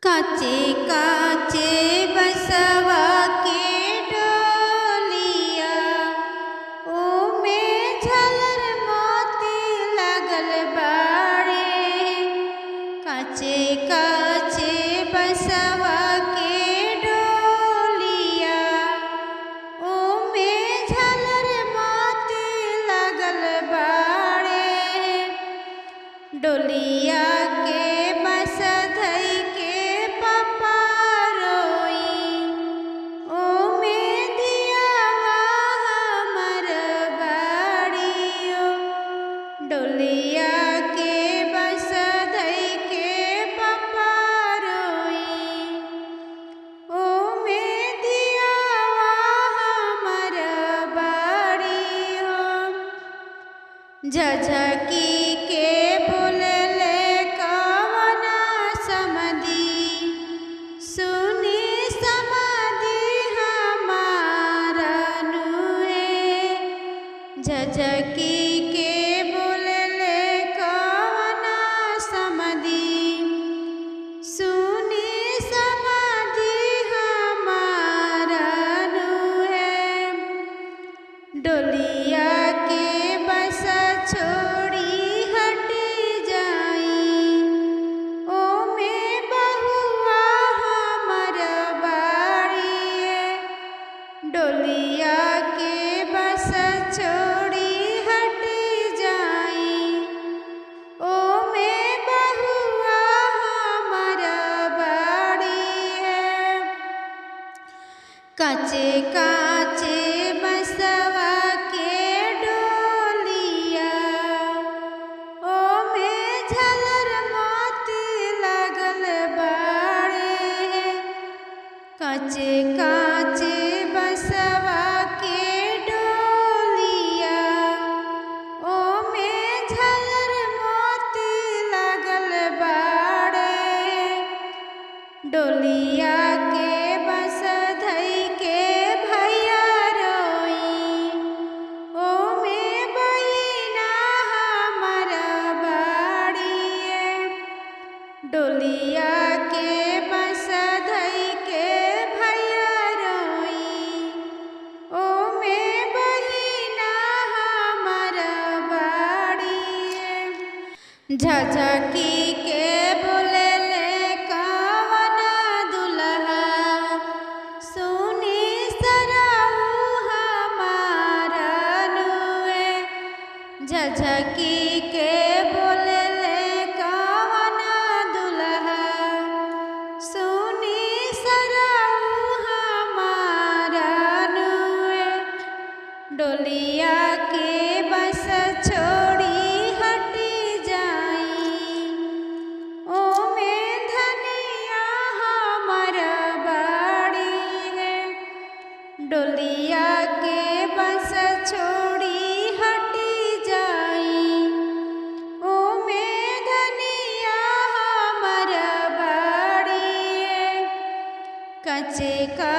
काचे काचे बसवा के डोलिया ओमे झालर मोती लागल बाड़े। काचे काचे बसवा के डोलिया ओमे झालर मोती लागल बाड़े। डोलिया के बस धई के पापा रोई ओमे दियावा हमर बाड़ियो। डोलिया के बस धई के पापा रोई ओमे दियावा हमर बाड़ियो। झझकी के बोलले कवना समधी सुनी समधी हमारा नुए। झझकी के बोलले कवना समधी सुनी समधी हमारा नुए। डोलिया के बस छोड़ी हटी जाई ओमे बहुआ हमर बाड़िए। डोलिया के बस छोड़ी हटी जाई ओमे बहुआ हमर बाड़िए। काचे काचे बसवा के डोलिया ओमे झालर मोती लागल बाड़े। काचे काचे बसवा के डोलिया ओमे झालर मोती लागल बाड़े। डोलिया के बस धई के भैया रोई ओमे बहिना हमर बाड़िए। डोलिया के बस धई के भैया रोई ओमे बहिना हमर बाड़िए। झझकी के बोलले कवना दुल्हा सुनी सरऊ हमारा नुए। झझकी के बोलले कवना दुल्हा सुनी सरऊ हमारा नुए। डोलिया के बस छोड़ी हटी जाई ओमे धनिया हमर बाड़िए। डोलिया के बस छोड़ी हटी जाई ओमे धनिया हमर बाड़िए। काचे का